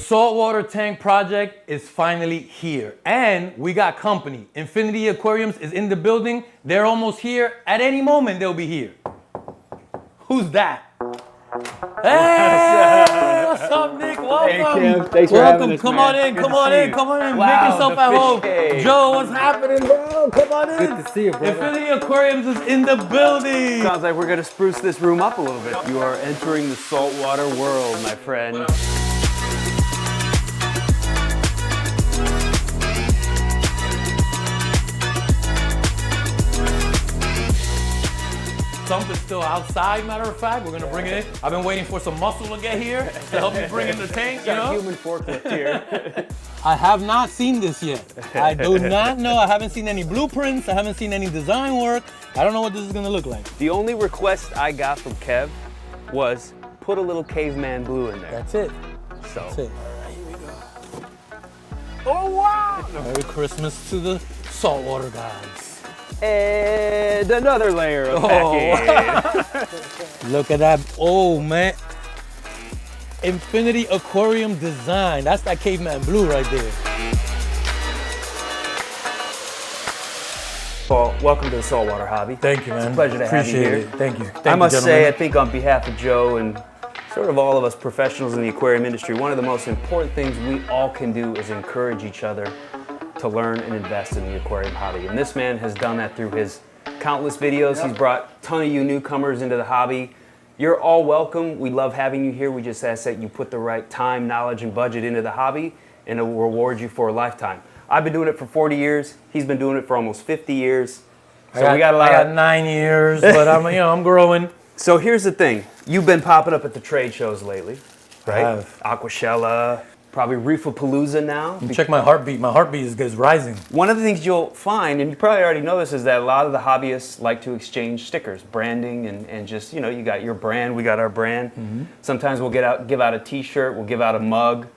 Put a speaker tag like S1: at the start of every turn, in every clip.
S1: saltwater tank project is finally here, and we got company. Infinity Aquariums is in the building. They're almost here. At any moment, they'll be here. Who's that? Hey, what's up, Nick? Welcome.
S2: Hey, Kim. Thanks for having us,
S1: Come
S2: man.
S1: on in,
S2: Good
S1: come
S2: to
S1: on
S2: see
S1: in,
S2: you.
S1: come on in.
S2: Wow,
S1: Make yourself
S2: the
S1: at
S2: fish
S1: home.
S2: cage.
S1: Joe, what's happening, bro? Come on in.
S2: Good to see you, brother.
S1: Infinity Aquariums is in the building.
S2: Sounds like we're gonna spruce this room up a little bit. You are entering the saltwater world, my friend.
S1: Sump is still outside, matter of fact. We're gonna bring it in. I've been waiting for some muscle to get here to help me bring in the tank, you
S2: Got a
S1: know?
S2: human forklift here.
S1: I have not seen this yet. I do not know. I haven't seen any blueprints. I haven't seen any design work. I don't know what this is gonna look like.
S2: The only request I got from Kev was put a little caveman blue in there.
S1: That's it.
S2: So.
S1: That's it. Here we go.
S2: Oh wow!
S1: Merry Christmas to the saltwater guys.
S2: And another layer of packing.
S1: Look at that. Oh, man. Infinity Aquarium design. That's that caveman blue right there.
S2: Paul, welcome to the saltwater hobby.
S1: Thank you, man.
S2: It's a pleasure to have you
S1: Appreciate
S2: here.
S1: it. Thank you. Thank
S2: I
S1: you,
S2: must say, I
S1: gentlemen.
S2: think on behalf of Joe and sort of all of us professionals in the aquarium industry, one of the most important things we all can do is encourage each other to learn and invest in the aquarium hobby. And this man has done that through his countless videos. He's brought a ton of you newcomers into the hobby. You're all welcome. We love having you here. We just ask that you put the right time, knowledge, and budget into the hobby, and it will reward you for a lifetime. I've been doing it for 40 years. He's been doing it for almost 50 years. So we got a lot.
S1: I got 9 years, but I'm growing.
S2: So here's the thing. You've been popping up at the trade shows lately, right?
S1: I have.
S2: Aquashella, probably Reefapalooza now.
S1: Check my heartbeat. My heartbeat is rising.
S2: One of the things you'll find, and you probably already know this, is that a lot of the hobbyists like to exchange stickers, branding, and just, you know, you got your brand, we got our brand. Sometimes we'll give out a t-shirt, we'll give out a mug.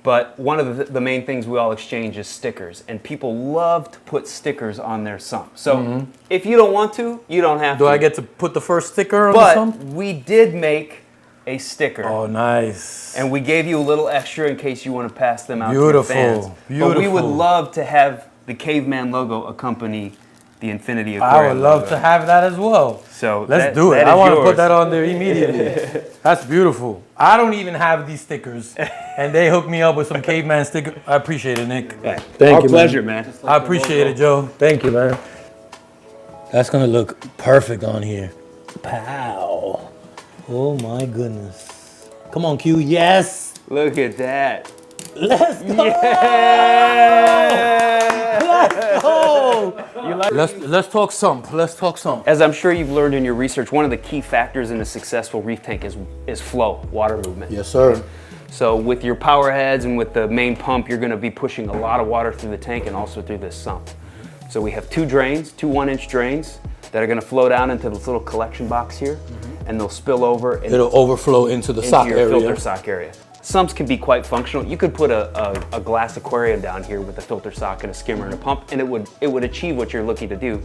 S2: But one of the main things we all exchange is stickers. And people love to put stickers on their sump. So if you don't want to, you don't have to.
S1: Do I get to put the first sticker on the sump?
S2: But we did make a sticker.
S1: Oh, nice.
S2: And we gave you a little extra in case you want to pass them out
S1: Beautiful.
S2: to your fans.
S1: Beautiful.
S2: But we would love to have the Caveman logo accompany the Infinity Aquarium
S1: I would love
S2: logo.
S1: to have that as well.
S2: So
S1: let's do it.
S2: that
S1: I
S2: is
S1: want to
S2: yours.
S1: put that on there immediately. That's beautiful. I don't even have these stickers, and they hooked me up with some caveman stickers. I appreciate it, Nick.
S2: Thank
S1: Our
S2: you, pleasure, man.
S1: I appreciate it, Joe. Thank you, man. That's gonna look perfect on here. Pow. Oh my goodness. Come on, Q. Yes.
S2: Look at that.
S1: Let's go.
S2: Yeah.
S1: Let's go. Let's talk sump. Let's talk sump.
S2: As I'm sure you've learned in your research, one of the key factors in a successful reef tank is flow, water movement.
S1: Yes, sir.
S2: So with your power heads and with the main pump, you're going to be pushing a lot of water through the tank and also through this sump. So we have two drains, two 1-inch drains that are going to flow down into this little collection box here, and they'll spill over. And
S1: It'll overflow into the
S2: into
S1: sock
S2: your
S1: area.
S2: filter sock area. Sumps can be quite functional. You could put a glass aquarium down here with a filter sock and a skimmer and a pump, and it would achieve what you're looking to do.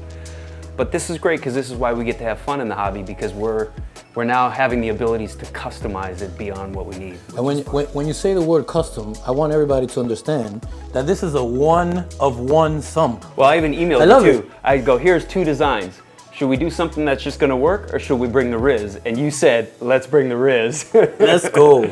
S2: But this is great because this is why we get to have fun in the hobby, because we're now having the abilities to customize it beyond what we need.
S1: And when you say the word custom, I want everybody to understand that this is a one-of-one sump.
S2: Well, I even emailed
S1: I love
S2: you too.
S1: it.
S2: I go, here's two designs. Should we do something that's just gonna work, or should we bring the Riz? And you said, let's bring the Riz.
S1: Let's go.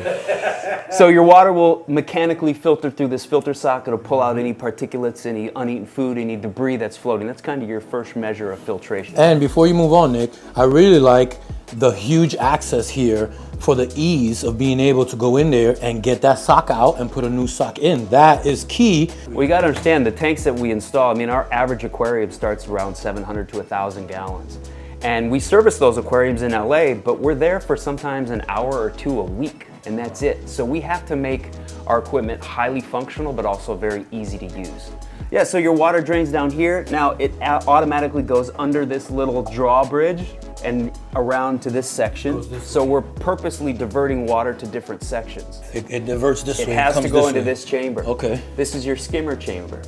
S2: So your water will mechanically filter through this filter sock. It'll pull out any particulates, any uneaten food, any debris that's floating. That's kind of your first measure of filtration.
S1: And before you move on, Nick, I really like the huge access here for the ease of being able to go in there and get that sock out and put a new sock in. That is key.
S2: We got to understand the tanks that we install. I mean, our average aquarium starts around 700 to 1,000 gallons. And we service those aquariums in LA, but we're there for sometimes an hour or two a week, and that's it. So we have to make our equipment highly functional, but also very easy to use. Yeah, so your water drains down here. Now it automatically goes under this little drawbridge and around to this section. So we're purposely diverting water to different sections.
S1: It diverts this way.
S2: It has to
S1: comes
S2: go
S1: this
S2: into
S1: way.
S2: this chamber.
S1: Okay.
S2: This is your skimmer chamber.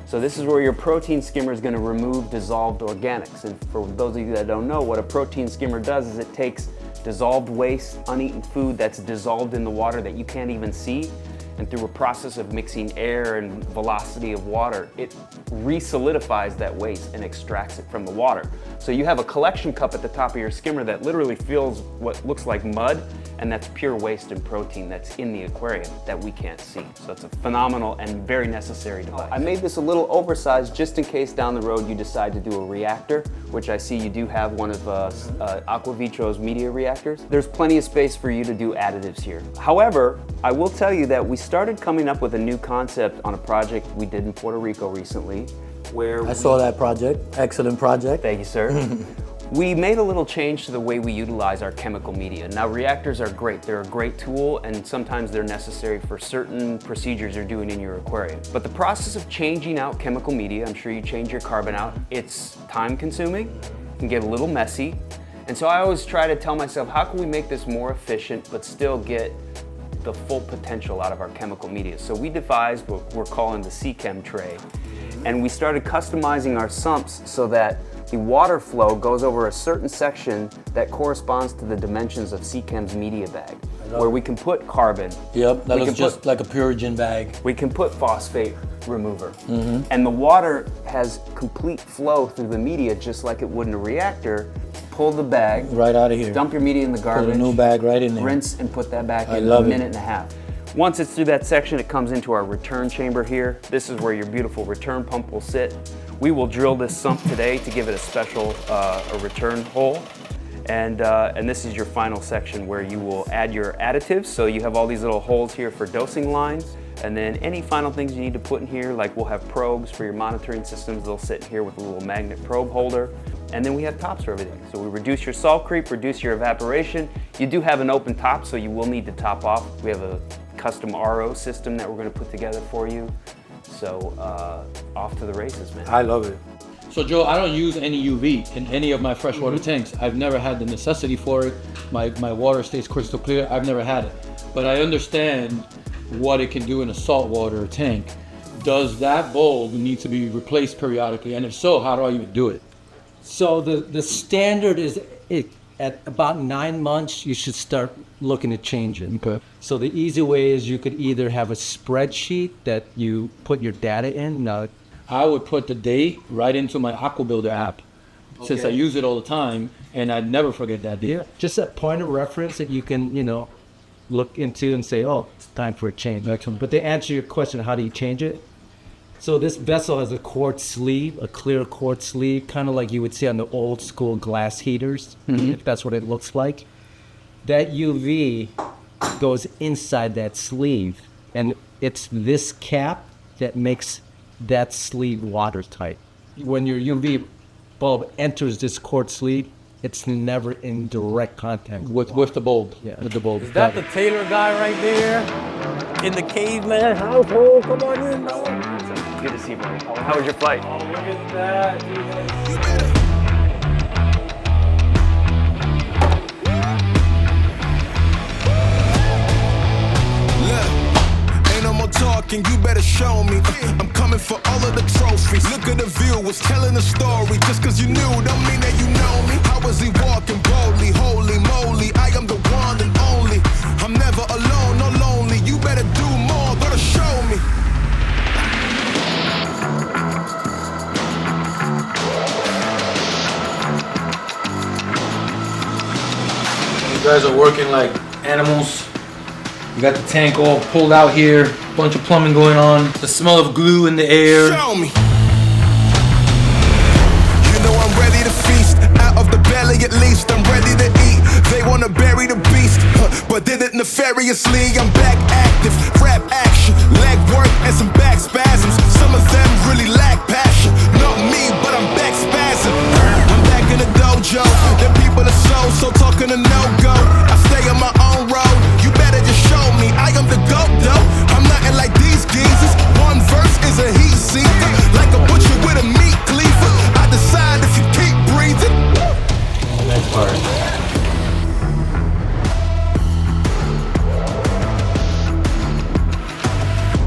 S2: So this is where your protein skimmer is going to remove dissolved organics. And for those of you that don't know, what a protein skimmer does is it takes dissolved waste, uneaten food that's dissolved in the water that you can't even see, and through a process of mixing air and velocity of water, it re-solidifies that waste and extracts it from the water. So you have a collection cup at the top of your skimmer that literally fills what looks like mud, and that's pure waste and protein that's in the aquarium that we can't see. So it's a phenomenal and very necessary device. I made this a little oversized just in case down the road you decide to do a reactor, which I see you do have one of Aquavitro's media reactors. There's plenty of space for you to do additives here. However, I will tell you that we started coming up with a new concept on a project we did in Puerto Rico recently, where
S3: I saw that project. Excellent project.
S2: Thank you, sir. We made a little change to the way we utilize our chemical media. Now, reactors are great. They're a great tool, and sometimes they're necessary for certain procedures you're doing in your aquarium. But the process of changing out chemical media, I'm sure you change your carbon out, it's time consuming, can get a little messy. And so I always try to tell myself, how can we make this more efficient but still get the full potential out of our chemical media? So we devised what we're calling the C-Chem tray. And we started customizing our sumps so that the water flow goes over a certain section that corresponds to the dimensions of C-Chem's media bag, where we can put carbon.
S3: Yep, that looks just like a Purigen bag.
S2: We can put phosphate remover. And the water has complete flow through the media just like it would in a reactor. Pull the bag.
S3: Right out of here.
S2: Dump your media in the garbage.
S3: Put a new bag right in there.
S2: Rinse and put that back in a minute and a half. Once it's through that section, it comes into our return chamber here. This is where your beautiful return pump will sit. We will drill this sump today to give it a special a return hole. And this is your final section where you will add your additives. So you have all these little holes here for dosing lines. And then any final things you need to put in here, like we'll have probes for your monitoring systems. They'll sit here with a little magnet probe holder. And then we have tops for everything. So we reduce your salt creep, reduce your evaporation. You do have an open top, so you will need to top off. We have a custom RO system that we're going to put together for you. So off to the races, man.
S3: I love it.
S1: So Joe, I don't use any UV in any of my freshwater tanks. I've never had the necessity for it. My water stays crystal clear. I've never had it. But I understand what it can do in a saltwater tank. Does that bulb need to be replaced periodically? And if so, how do I even do it?
S4: So the standard is at about 9 months, you should start looking to change it.
S1: Okay.
S4: So the easy way is you could either have a spreadsheet that you put your data in. Now,
S1: I would put the date right into my AquaBuilder app, since I use it all the time, and I'd never forget that date.
S4: just a point of reference that you can, look into and say, oh, it's time for a change.
S1: Excellent.
S4: But to answer your question, how do you change it? So this vessel has a quartz sleeve, a clear quartz sleeve, kind of like you would see on the old school glass heaters, if that's what it looks like. That UV goes inside that sleeve, and it's this cap that makes that sleeve watertight. When your UV bulb enters this quartz sleeve, it's never in direct contact
S1: With the bulb.
S4: Yeah.
S1: With the bulb.
S3: Is that the Taylor guy right there? In the caveman household? Come on in, man.
S2: Good to see you, buddy. How was your flight?
S3: Oh, look at that.
S5: Talking, you better show me. I'm coming for all of the trophies. Look at the view, was telling a story. Just cause you knew, don't mean that you know me. How was he walking boldly? Holy moly, I am the one and only. I'm never alone, no lonely. You better do more, gotta show me.
S1: You guys are working like animals. You got the tank all pulled out here, bunch of plumbing going on, the smell of glue in the air.
S5: Show me. You know I'm ready to feast. Out of the belly at least, I'm ready to eat. They wanna bury the beast, but did it nefariously. I'm back active, rap action, leg work and some back spasms. Some of them really lack passion. Not me, but I'm back spazzing. I'm back in the dojo. Them people are so talking a no-go. I stay on my own road. You better just show me. I am the GOAT though. I'm nothing like these geezers. One verse is a heat seeker, like a butcher with a meat cleaver. I decide if you keep breathing.
S1: Next part.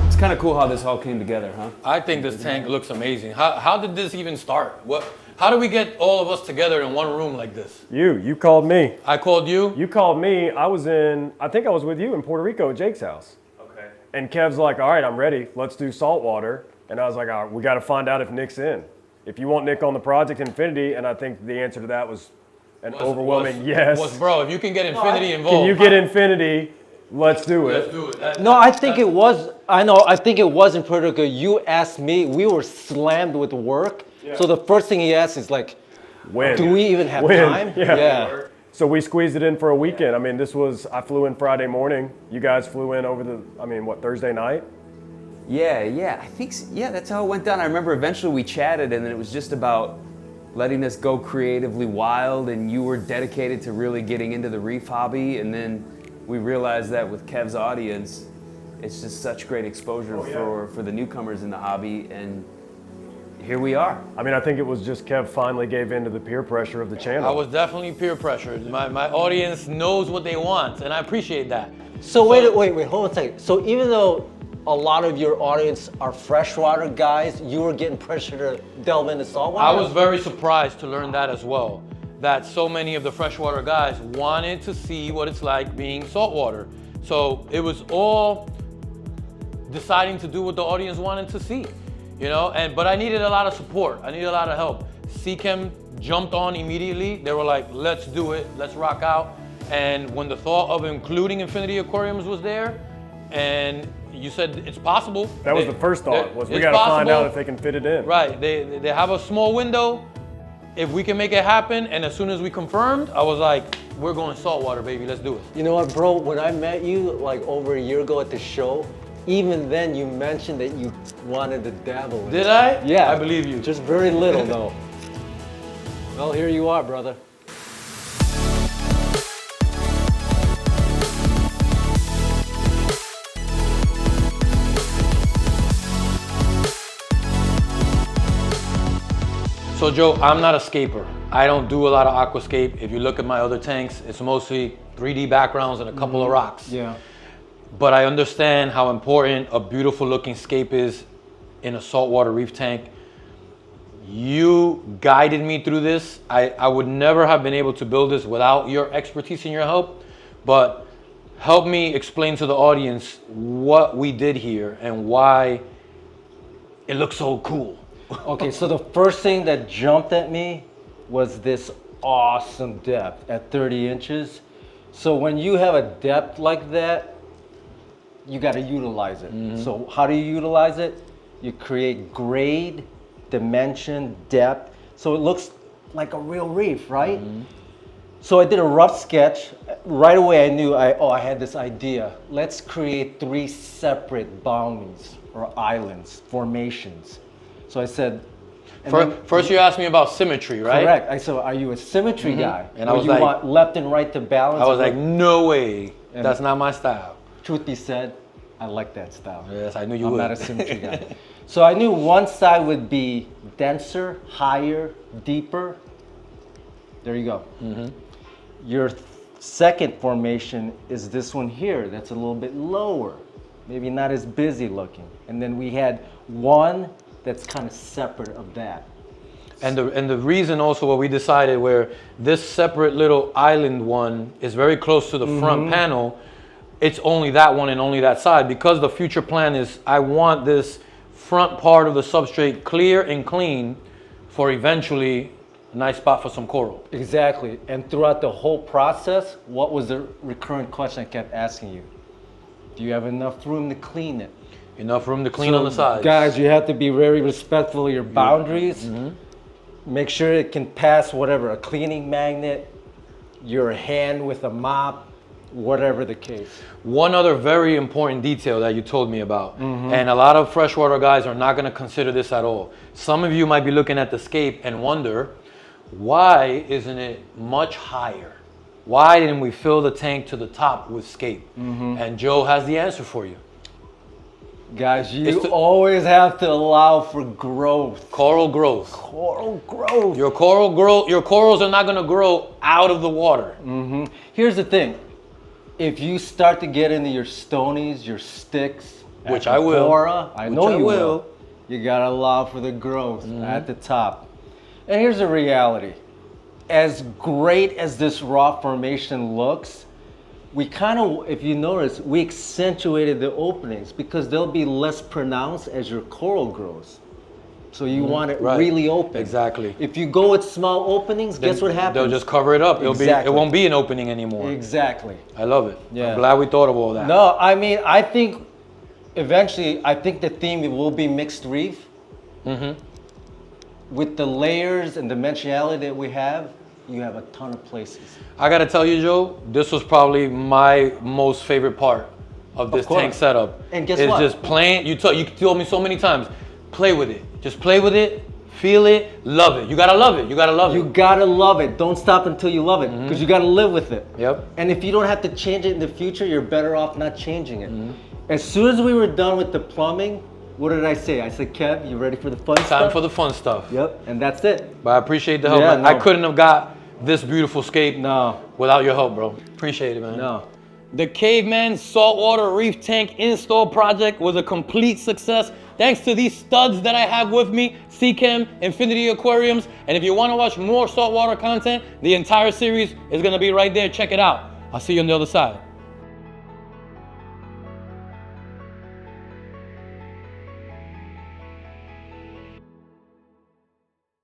S2: It's kind of cool how this all came together, huh?
S1: I think this tank looks amazing. How did this even start? How did we get all of us together in one room like this?
S6: You called me.
S1: I called you?
S6: You called me. I think I was with you in Puerto Rico at Jake's house.
S2: Okay.
S6: And Kev's like, all right, I'm ready. Let's do saltwater. And I was like, all right, we got to find out if Nick's in. If you want Nick on the project Infinity, and I think the answer to that was an overwhelming yes.
S1: Bro, if you can get Infinity involved.
S6: Can you get Infinity? Let's do it.
S1: Let's do it.
S3: No, I think it was. I think it was in Puerto Rico. You asked me. We were slammed with work. So the first thing he asked is like,
S6: When?
S3: do we even have
S6: When?
S3: time?
S6: Yeah. So we squeezed it in for a weekend. I mean, I flew in Friday morning. You guys flew in over Thursday night?
S2: Yeah, I think, that's how it went down. I remember eventually we chatted, and then it was just about letting us go creatively wild, and you were dedicated to really getting into the reef hobby, and then we realized that with Kev's audience, it's just such great exposure for the newcomers in the hobby, and here we are.
S6: I mean, I think it was just Kev finally gave in to the peer pressure of the channel.
S1: I was definitely peer pressured. My audience knows what they want, and I appreciate that.
S3: So wait, hold on a second. So even though a lot of your audience are freshwater guys, you were getting pressure to delve into saltwater?
S1: I was very surprised to learn that as well, that so many of the freshwater guys wanted to see what it's like being saltwater. So it was all deciding to do what the audience wanted to see, you know? But I needed a lot of support. I needed a lot of help. CChem jumped on immediately. They were like, let's do it, let's rock out. And when the thought of including Infinity Aquariums was there, and you said it's possible.
S6: That was the first thought, we got to find out if they can fit it in.
S1: Right, they have a small window. If we can make it happen, and as soon as we confirmed, I was like, we're going saltwater, baby, let's do it.
S3: You know what, bro, when I met you like over a year ago at the show, even then you mentioned that you wanted to dabble in it.
S1: Did I?
S3: Yeah.
S1: I believe you.
S3: Just very little though. Well, here you are, brother.
S1: So Joe, I'm not a scaper. I don't do a lot of aquascape. If you look at my other tanks, it's mostly 3D backgrounds and a couple of rocks.
S3: Yeah.
S1: But I understand how important a beautiful looking scape is in a saltwater reef tank. You guided me through this. I would never have been able to build this without your expertise and your help, but help me explain to the audience what we did here and why it looks so cool.
S3: Okay, so the first thing that jumped at me was this awesome depth at 30 inches. So when you have a depth like that, you got to utilize it. So how do you utilize it? You create grade, dimension, depth, so it looks like a real reef, right? So I did a rough sketch. Right away I knew I had this idea. Let's create 3 separate boundaries or islands, formations. So I said,
S1: First you asked me about symmetry, right?
S3: correct. I said, are you a symmetry guy?
S1: And I
S3: Or
S1: was
S3: you
S1: like-
S3: want left and right to balance?
S1: I was like, no way, that's not my style.
S3: Truth be said, I like that style.
S1: Yes, I knew you
S3: I'm
S1: would.
S3: not a symmetry guy. So I knew one side would be denser, higher, deeper. There you go. Your second formation is this one here that's a little bit lower, maybe not as busy looking. And then we had one that's kind of separate of that.
S1: And the reason also what we decided where this separate little island one is very close to the front panel, it's only that one and only that side, because the future plan is I want this front part of the substrate clear and clean for eventually a nice spot for some coral.
S3: Exactly. And throughout the whole process, what was the recurrent question I kept asking you? Do you have enough room to clean it?
S1: Enough room to clean on the sides.
S3: Guys, you have to be very respectful of your boundaries. Make sure it can pass whatever, a cleaning magnet, your hand with a mop, whatever the case.
S1: One other very important detail that you told me about, and a lot of freshwater guys are not going to consider this at all. Some of you might be looking at the scape and wonder, why isn't it much higher? Why didn't we fill the tank to the top with scape? And Joe has the answer for you.
S3: Guys, you always have to allow for growth.
S1: Coral growth.
S3: Coral growth.
S1: Your corals are not going to grow out of the water.
S3: Here's the thing. If you start to get into your stonies, your sticks,
S1: Which I will.
S3: I know you will. You gotta allow for the growth at the top. And here's the reality. As great as this raw formation looks, we kind of, if you notice, we accentuated the openings because they'll be less pronounced as your coral grows. So you want it
S1: Right.
S3: really open.
S1: Exactly.
S3: If you go with small openings, guess what happens?
S1: They'll just cover it up.
S3: Exactly.
S1: It won't be an opening anymore.
S3: Exactly.
S1: I love it.
S3: Yeah.
S1: I'm glad we thought of all that.
S3: No, I mean, I think eventually, I think the theme will be mixed reef. With the layers and dimensionality that we have, you have a ton of places.
S1: I gotta tell you, Joe, this was probably my most favorite part of this
S3: course.
S1: tank setup.
S3: And guess
S1: it's
S3: what?
S1: just playing. You told me so many times, play with it. Just play with it, feel it, love it. You gotta love it. You gotta love
S3: You
S1: it.
S3: gotta love it. Don't stop until you love it, because you gotta live with it.
S1: Yep.
S3: And if you don't have to change it in the future, you're better off not changing it. As soon as we were done with the plumbing, what did I say? I said, Kev, you ready for the fun stuff?
S1: Time for the fun stuff.
S3: Yep, and that's it.
S1: But I appreciate the help.
S3: Yeah,
S1: man. I
S3: no.
S1: couldn't have got this beautiful scape
S3: No,
S1: without your help, bro. Appreciate it, man.
S3: no.
S1: The KaveMan Saltwater Reef Tank install project was a complete success thanks to these studs that I have with me, Seachem, Infinity Aquariums. And if you want to watch more saltwater content, the entire series is going to be right there. Check it out. I'll see you on the other side.